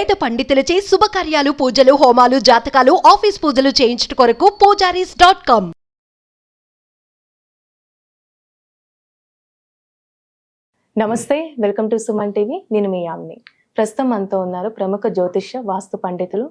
వేద పండితులచే శుభకార్యాలు, పూజలు, హోమాలు, జాతకాలు, ఆఫీస్ పూజలు చేయించుట కొరకు పూజారీస్.com. నమస్తే, వెల్కమ్ టు సుమన్ టీవీ. నేను మీ యామిని. ప్రస్తుతం మనతో ఉన్నారు ప్రముఖ జ్యోతిష్య వాస్తు పండితులు,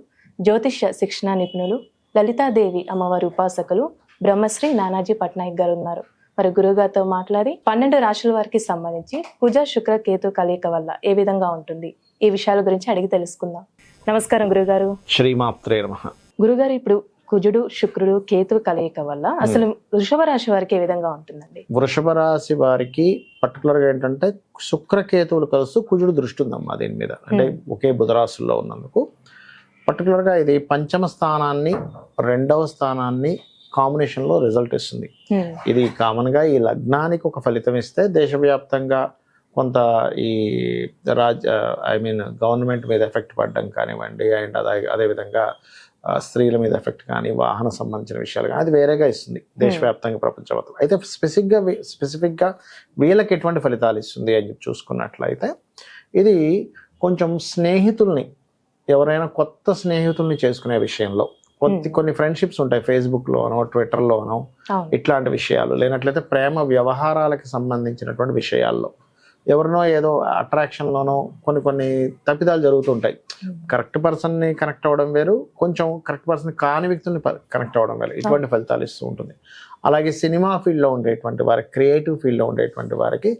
జ్యోతిష్య శిక్షణ నిపుణులు, లలితాదేవి అమ్మవారి ఉపాసకులు బ్రహ్మశ్రీ నానాజీ పట్నాయక్ గారు ఉన్నారు. మరి గురుగారితో మాట్లాడి 12 రాశుల వారికి సంబంధించి కుజ శుక్ర కేతు కలయిక వల్ల ఏ విధంగా ఉంటుంది, ఈ విషయాల గురించి అడిగి తెలుసుకుందాం. నమస్కారం గురుగారు. శ్రీమాత్రే నమః. గురుగారు, ఇప్పుడు కుజుడు శుక్రుడు కేతు కలయిక వల్ల అసలు వృషభ రాశి వారికి ఏ విధంగా ఉంటుందండి? వృషభ రాశి వారికి పర్టికులర్ గా ఏంటంటే శుక్రకేతువులు కలుస్తూ కుజుడు దృష్టి ఉందమ్మా దీని మీద. అంటే ఒకే బుధరాశుల్లో ఉన్నందుకు పర్టికులర్ గా ఇది పంచమ స్థానాన్ని, 2వ స్థానాన్ని కాంబినేషన్ లో రిజల్ట్ ఇస్తుంది. ఇది కామన్ గా ఈ లగ్నానికి ఒక ఫలితం ఇస్తే దేశవ్యాప్తంగా కొంత ఈ గవర్నమెంట్ మీద ఎఫెక్ట్ పడడం కానివ్వండి, అండ్ అదేవిధంగా స్త్రీల మీద ఎఫెక్ట్ కానీ, వాహన సంబంధించిన విషయాలు కానీ అది వేరేగా ఇస్తుంది దేశవ్యాప్తంగా, ప్రపంచవ్యాప్తంగా. అయితే స్పెసిఫిక్గా వీళ్ళకి ఎటువంటి ఫలితాలు ఇస్తుంది అని చెప్పి చూసుకున్నట్లయితే ఇది కొంచెం స్నేహితుల్ని, ఎవరైనా కొత్త స్నేహితుల్ని చేసుకునే విషయంలో కొన్ని ఫ్రెండ్షిప్స్ ఉంటాయి, ఫేస్బుక్లోనో ట్విట్టర్లోనో ఇట్లాంటి విషయాలు, లేనట్లయితే ప్రేమ వ్యవహారాలకు సంబంధించినటువంటి విషయాల్లో ఎవరినో ఏదో అట్రాక్షన్లోనో కొన్ని తప్పిదాలు జరుగుతుంటాయి. కరెక్ట్ పర్సన్ని కనెక్ట్ అవ్వడం వేరు, కొంచెం కరెక్ట్ పర్సన్ కాని వ్యక్తుల్ని కనెక్ట్ అవ్వడం వేరు. ఇటువంటి ఫలితాలు ఇస్తూ ఉంటుంది. అలాగే సినిమా ఫీల్డ్లో ఉండేటువంటి వారికి, క్రియేటివ్ ఫీల్డ్లో ఉండేటువంటి వారికి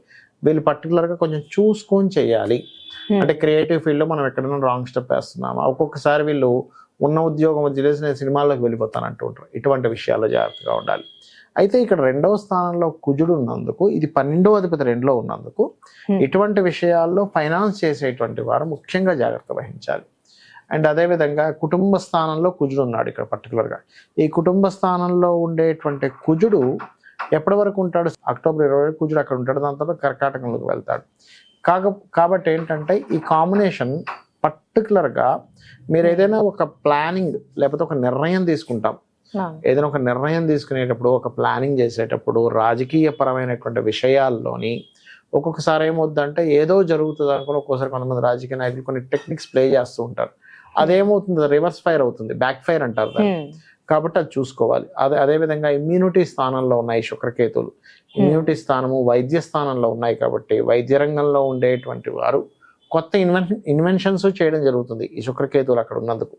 వీళ్ళు పర్టికులర్గా కొంచెం చూసుకొని చేయాలి. అంటే క్రియేటివ్ ఫీల్డ్లో మనం ఎక్కడైనా రాంగ్ స్టెప్ వేస్తున్నాము, ఒక్కొక్కసారి వీళ్ళు ఉన్న ఉద్యోగం వదిలేసి నేను సినిమాల్లోకి వెళ్ళిపోతాను అంటూ ఉంటారు. ఇటువంటి విషయాల్లో జాగ్రత్తగా ఉండాలి. అయితే ఇక్కడ 2వ స్థానంలో కుజుడు ఉన్నందుకు, ఇది 12వ అధిపతి 2లో ఉన్నందుకు ఇటువంటి విషయాల్లో ఫైనాన్స్ చేసేటువంటి వారు ముఖ్యంగా జాగ్రత్త వహించాలి. అండ్ అదేవిధంగా కుటుంబ స్థానంలో కుజుడు ఉన్నాడు ఇక్కడ పర్టికులర్గా. ఈ కుటుంబ స్థానంలో ఉండేటువంటి కుజుడు ఎప్పటి వరకు ఉంటాడు? అక్టోబర్ 20 కుజుడు అక్కడ ఉంటాడు, దాని తర్వాత కర్కాటకంలోకి వెళ్తాడు. కాబట్టి ఏంటంటే ఈ కాంబినేషన్ పర్టికులర్గా మీరు ఏదైనా ఒక ప్లానింగ్ లేకపోతే ఒక నిర్ణయం తీసుకుంటాం, ఏదైనా ఒక నిర్ణయం తీసుకునేటప్పుడు, ఒక ప్లానింగ్ చేసేటప్పుడు, రాజకీయ పరమైనటువంటి విషయాల్లోని ఒక్కొక్కసారి ఏమవుతుందంటే ఏదో జరుగుతుంది అనుకుని ఒక్కోసారి కొంతమంది రాజకీయ నాయకులు కొన్ని టెక్నిక్స్ ప్లే చేస్తూ ఉంటారు. అదేమవుతుంది, రివర్స్ ఫైర్ అవుతుంది, బ్యాక్ ఫైర్ అంటారు దాన్ని. కాబట్టి అది చూసుకోవాలి. అదేవిధంగా ఇమ్యూనిటీ స్థానంలో ఉన్నాయి శుక్రకేతువులు. ఇమ్యూనిటీ స్థానము వైద్య స్థానంలో ఉన్నాయి కాబట్టి వైద్య రంగంలో ఉండేటువంటి వారు కొత్త ఇన్వెన్షన్స్ చేయడం జరుగుతుంది ఈ శుక్రకేతువులు అక్కడ ఉన్నందుకు.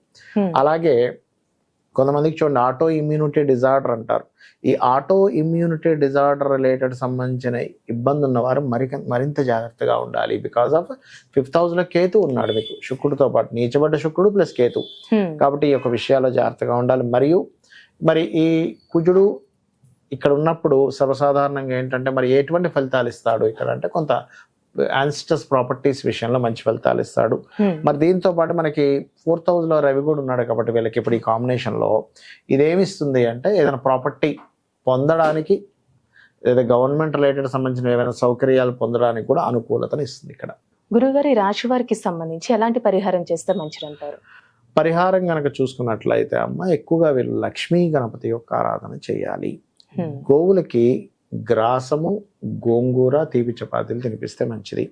అలాగే కొంతమందికి చూడండి, ఆటో ఇమ్యూనిటీ డిజార్డర్ అంటారు. ఈ ఆటో ఇమ్యూనిటీ డిజార్డర్ రిలేటెడ్ సంబంధించిన ఇబ్బంది ఉన్నవారు మరింత జాగ్రత్తగా ఉండాలి. బికాస్ ఆఫ్ 5th హౌస్ లో కేతు ఉన్నాడు మీకు, శుక్రుడితో పాటు నీచబడ్డ శుక్రుడు ప్లస్ కేతు. కాబట్టి ఈ యొక్క విషయాల్లో జాగ్రత్తగా ఉండాలి. మరి ఈ కుజుడు ఇక్కడ ఉన్నప్పుడు సర్వసాధారణంగా ఏంటంటే మరి ఎటువంటి ఫలితాలు ఇస్తాడు ఇక్కడ అంటే కొంత యాన్సిస్టర్స్ ప్రాపర్టీస్ విషయంలో మంచి ఫలితాలు ఇస్తాడు. మరి దీంతో పాటు మనకి 4th హౌస్ లో రవి కూడా ఉన్నాడు కాబట్టి వీళ్ళకి ఇప్పుడు ఈ కాంబినేషన్ లో ఇదేమిస్తుంది అంటే ఏదైనా ప్రాపర్టీ పొందడానికి, లేదా గవర్నమెంట్ రిలేటెడ్ సంబంధించిన ఏమైనా సౌకర్యాలు పొందడానికి కూడా అనుకూలతను ఇస్తుంది ఇక్కడ. గురుగారు, ఈ రాశి వారికి సంబంధించి ఎలాంటి పరిహారం చేస్తే మంచిది అంటారు? పరిహారం కనుక చూసుకున్నట్లయితే అమ్మ, ఎక్కువగా వీళ్ళు లక్ష్మీ గణపతి యొక్క ఆరాధన చేయాలి. గోవులకి గ్రాసము, గోంగూర, తీపి చపాతీలు తినిపిస్తే మంచిది.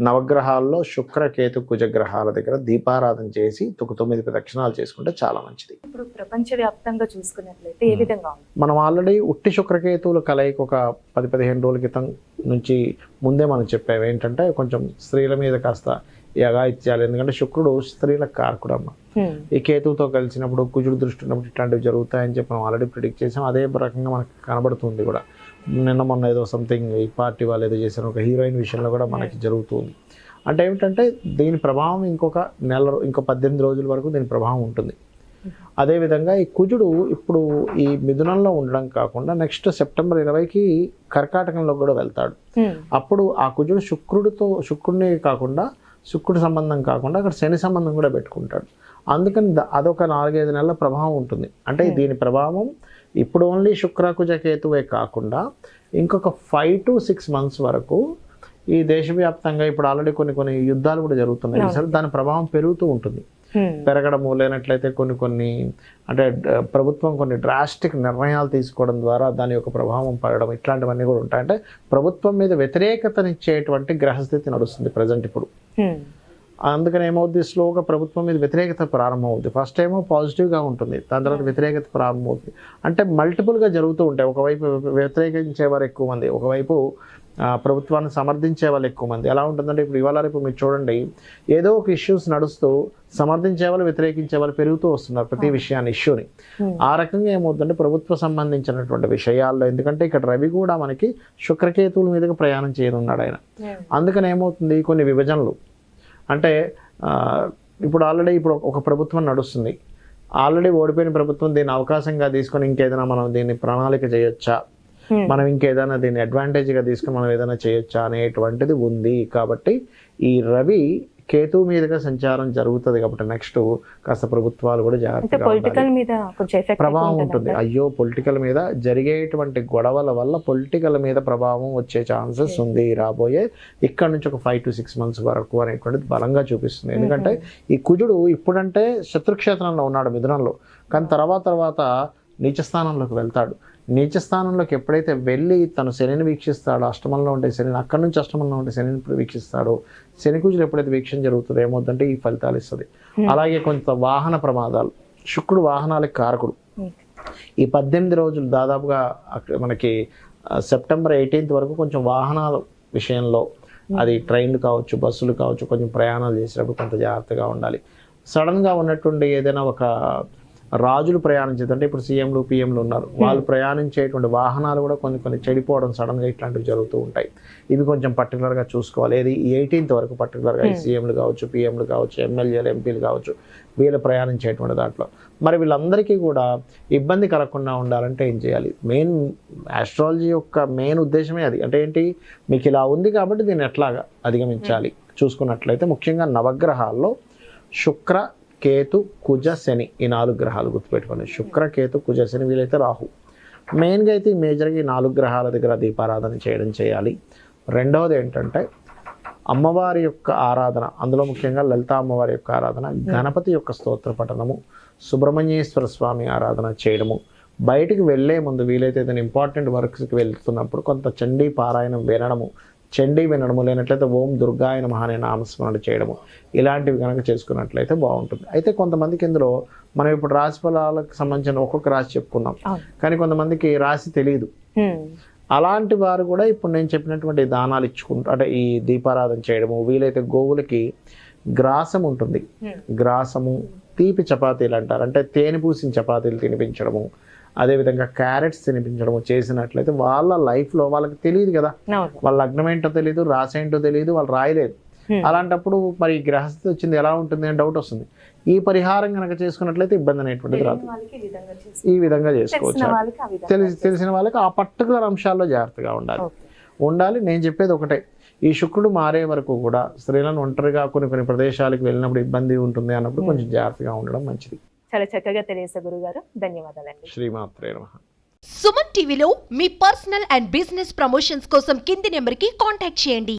నవగ్రహాల్లో శుక్ర కేతు కుజ గ్రహాల దగ్గర దీపారాధన చేసి 9 ప్రదక్షిణాలు చేసుకుంటే చాలా మంచిది. ఇప్పుడు ప్రపంచవ్యాప్తంగా చూసుకున్నట్లయితే ఏ విధంగా ఉంది? మనం ఆల్రెడీ ఉట్టి శుక్రకేతువుల కలయిక ఒక 10-15 రోజుల క్రితం నుంచి ముందే మనం చెప్పాము. ఏంటంటే కొంచెం స్త్రీల మీద కాస్త యగాయిత్యాలు, ఎందుకంటే శుక్రుడు స్త్రీల కారకుడు అమ్మ. ఈ కేతువుతో కలిసినప్పుడు కుజుడు దృష్టి ఉన్నప్పుడు ఇట్లాంటివి జరుగుతాయని చెప్పి మనం ఆల్రెడీ ప్రిడిక్ట్ చేసాం. అదే రకంగా మనకు కనబడుతుంది కూడా. నిన్న మొన్న ఏదో సంథింగ్ ఈ పార్టీ వాళ్ళు ఏదో చేశారు, ఒక హీరోయిన్ విషయంలో కూడా మనకి జరుగుతుంది. అంటే ఏమిటంటే దీని ప్రభావం ఇంకో 18 రోజుల వరకు దీని ప్రభావం ఉంటుంది. అదేవిధంగా ఈ కుజుడు ఇప్పుడు ఈ మిథునంలో ఉండడం కాకుండా నెక్స్ట్ సెప్టెంబర్ 20కి కర్కాటకంలో కూడా వెళ్తాడు. అప్పుడు ఆ కుజుడు శుక్రుడిని కాకుండా, శుక్రుడి సంబంధం కాకుండా అక్కడ శని సంబంధం కూడా పెట్టుకుంటాడు. అందుకని అదొక 4-5 నెలల ప్రభావం ఉంటుంది. అంటే దీని ప్రభావం ఇప్పుడు ఓన్లీ శుక్రకుజ కేతువే కాకుండా ఇంకొక 5 to 6 months వరకు ఈ దేశవ్యాప్తంగా ఇప్పుడు ఆల్రెడీ కొన్ని యుద్ధాలు కూడా జరుగుతున్నాయి. సరే, దాని ప్రభావం పెరుగుతూ ఉంటుంది. పెరగడము, లేనట్లయితే కొన్ని అంటే ప్రభుత్వం కొన్ని డ్రాస్టిక్ నిర్ణయాలు తీసుకోవడం ద్వారా దాని యొక్క ప్రభావం పడడం, ఇట్లాంటివన్నీ కూడా ఉంటాయి. అంటే ప్రభుత్వం మీద వ్యతిరేకతనిచ్చేటువంటి గ్రహస్థితి నడుస్తుంది ప్రజెంట్ ఇప్పుడు. అందుకని ఏమవుద్ది, స్లోగా ప్రభుత్వం మీద వ్యతిరేకత ప్రారంభమవుద్ది. ఫస్ట్ ఏమో పాజిటివ్గా ఉంటుంది, దాని తర్వాత వ్యతిరేకత ప్రారంభమవుతుంది. అంటే మల్టిపుల్గా జరుగుతూ ఉంటాయి. ఒకవైపు వ్యతిరేకించేవారు ఎక్కువ మంది, ఒకవైపు ప్రభుత్వాన్ని సమర్థించే వాళ్ళు ఎక్కువ మంది. ఎలా ఉంటుందంటే ఇప్పుడు ఇవాళ రేపు మీరు చూడండి, ఏదో ఒక ఇష్యూస్ నడుస్తూ సమర్థించే వాళ్ళు వ్యతిరేకించే వాళ్ళు పెరుగుతూ వస్తున్నారు ప్రతి విషయాన్ని, ఇష్యూని. ఆ రకంగా ఏమవుతుందంటే ప్రభుత్వ సంబంధించినటువంటి విషయాల్లో, ఎందుకంటే ఇక్కడ రవి కూడా మనకి శుక్రకేతువుల మీదుగా ప్రయాణం చేయనున్నాడు ఆయన. అందుకని ఏమవుతుంది, కొన్ని విభజనలు అంటే ఇప్పుడు ఆల్రెడీ ఇప్పుడు ఒక ప్రభుత్వం నడుస్తుంది, ఆల్రెడీ ఓడిపోయిన ప్రభుత్వం దీన్ని అవకాశంగా తీసుకొని ఇంకేదైనా మనం దీన్ని ప్రణాళిక చేయొచ్చా, మనం ఇంకేదైనా దీన్ని అడ్వాంటేజ్గా తీసుకుని మనం ఏదైనా చేయొచ్చా అనేటువంటిది ఉంది. కాబట్టి ఈ రవి కేతు మీదుగా సంచారం జరుగుతుంది కాబట్టి నెక్స్ట్ కాస్త ప్రభుత్వాలు కూడా జాగ్రత్తగా పొలిటికల్ మీద కొంచెం ఎఫెక్ట్ ప్రభావం ఉంటుంది. అయ్యో పొలిటికల్ మీద జరిగేటువంటి గొడవల వల్ల పొలిటికల్ మీద ప్రభావం వచ్చే ఛాన్సెస్ ఉంది రాబోయే ఇక్కడ నుంచి ఒక 5 to 6 months వరకు అనేటువంటిది బలంగా చూపిస్తుంది. ఎందుకంటే ఈ కుజుడు ఇప్పుడంటే శత్రుక్షేత్రంలో ఉన్నాడు మిథునంలో, కానీ తర్వాత నీచ స్థానంలోకి వెళ్తాడు. నీచ స్థానంలోకి ఎప్పుడైతే వెళ్ళి తను శనిని వీక్షిస్తాడో, అష్టమంలో ఉంటే శనిని, అక్కడి నుంచి అష్టమంలో ఉంటే శనిని వీక్షిస్తాడో, శని కుజులు ఎప్పుడైతే వీక్షణ జరుగుతుందో ఏమవుతుందంటే ఈ ఫలితాలు ఇస్తుంది. అలాగే కొంత వాహన ప్రమాదాలు, శుక్రుడు వాహనాలకు కారకుడు. ఈ 18 రోజులు దాదాపుగా మనకి సెప్టెంబర్ 18th వరకు కొంచెం వాహనాల విషయంలో, అది ట్రైన్లు కావచ్చు, బస్సులు కావచ్చు, కొంచెం ప్రయాణాలు చేసేటప్పుడు కొంత జాగ్రత్తగా ఉండాలి. సడన్గా ఉన్నటువంటి ఏదైనా ఒక రాజులు ప్రయాణించేది, అంటే ఇప్పుడు సీఎంలు పిఎంలు ఉన్నారు, వాళ్ళు ప్రయాణించేటువంటి వాహనాలు కూడా కొన్ని చెడిపోవడం సడన్గా ఇట్లాంటివి జరుగుతూ ఉంటాయి. ఇవి కొంచెం పర్టికులర్గా చూసుకోవాలి. ఏది 18th వరకు పర్టికులర్గా ఈ సీఎంలు కావచ్చు, పిఎంలు కావచ్చు, ఎమ్మెల్యేలు ఎంపీలు కావచ్చు, వీళ్ళు ప్రయాణించేటువంటి దాంట్లో మరి వీళ్ళందరికీ కూడా ఇబ్బంది కలగకుండా ఉండాలంటే ఏం చేయాలి? మెయిన్ ఆస్ట్రాలజీ యొక్క మెయిన్ ఉద్దేశమే అది. అంటే ఏంటి, మీకు ఇలా ఉంది కాబట్టి దీన్ని ఎట్లాగా అధిగమించాలి చూసుకున్నట్లయితే ముఖ్యంగా నవగ్రహాల్లో శుక్ర, కేతు, కుజ, శని, ఈ 4 గ్రహాలు గుర్తుపెట్టుకోండి. శుక్ర, కేతు, కుజ, శని, వీలైతే రాహు. మెయిన్గా అయితే మేజర్గా ఈ 4 గ్రహాల దగ్గర దీపారాధన చేయాలి. రెండవది ఏంటంటే అమ్మవారి యొక్క ఆరాధన, అందులో ముఖ్యంగా లలిత అమ్మవారి యొక్క ఆరాధన, గణపతి యొక్క స్తోత్ర పఠనము, సుబ్రహ్మణ్యేశ్వర స్వామి ఆరాధన చేయడము. బయటికి వెళ్ళే ముందు వీలైతే ఏదైనా ఇంపార్టెంట్ వర్క్స్కి వెళ్తున్నప్పుడు కొంత చండీ పారాయణం వినడము, చండీ వినడము, లేనట్లయితే ఓం దుర్గాయ నమః అనే నామస్మరణ చేయడము, ఇలాంటివి కనుక చేసుకున్నట్లయితే బాగుంటుంది. అయితే కొంతమందికి ఇందులో మనం ఇప్పుడు రాశి ఫలాలకు సంబంధించిన ఒక్కొక్క రాశి చెప్పుకున్నాం, కానీ కొంతమందికి రాశి తెలియదు. అలాంటి వారు కూడా ఇప్పుడు నేను చెప్పినటువంటి దానాలు ఇచ్చుకుంటూ, అంటే ఈ దీపారాధన చేయడము, వీలైతే గోవులకి గ్రాసం ఉంటుంది, గ్రాసము, తీపి చపాతీలు అంటారు, అంటే తేనె పూసిన చపాతీలు తినిపించడము, అదేవిధంగా క్యారెట్స్ తినిపించడము చేసినట్లయితే వాళ్ళ లైఫ్లో వాళ్ళకి తెలియదు కదా, వాళ్ళ లగ్నం ఏంటో తెలియదు, రాశి ఏంటో తెలియదు, వాళ్ళు రాయలేదు. అలాంటప్పుడు మరి గ్రహస్థితి వచ్చింది ఎలా ఉంటుంది అని డౌట్ వస్తుంది. ఈ పరిహారం కనుక చేసుకున్నట్లయితే ఇబ్బంది అనేటువంటిది రాదు. ఈ విధంగా చేసుకోవచ్చు. తెలిసిన వాళ్ళకి ఆ పర్టికులర్ అంశాల్లో జాగ్రత్తగా ఉండాలి. నేను చెప్పేది ఒకటే, ఈ శుక్రుడు మారే వరకు కూడా స్త్రీలను ఒంటరిగా కొన్ని ప్రదేశాలకు వెళ్ళినప్పుడు ఇబ్బంది ఉంటుంది అన్నప్పుడు కొంచెం జాగ్రత్తగా ఉండడం మంచిది. చాలా చక్కగా తెలియజేశారు గురుగారు, ధన్యవాదాలండి. శ్రీమాత్రే నమః. సుమన్ టీవీలో మీ పర్సనల్ అండ్ బిజినెస్ ప్రమోషన్స్ కోసం కింది నెంబర్కి కాంటాక్ట్ చేయండి.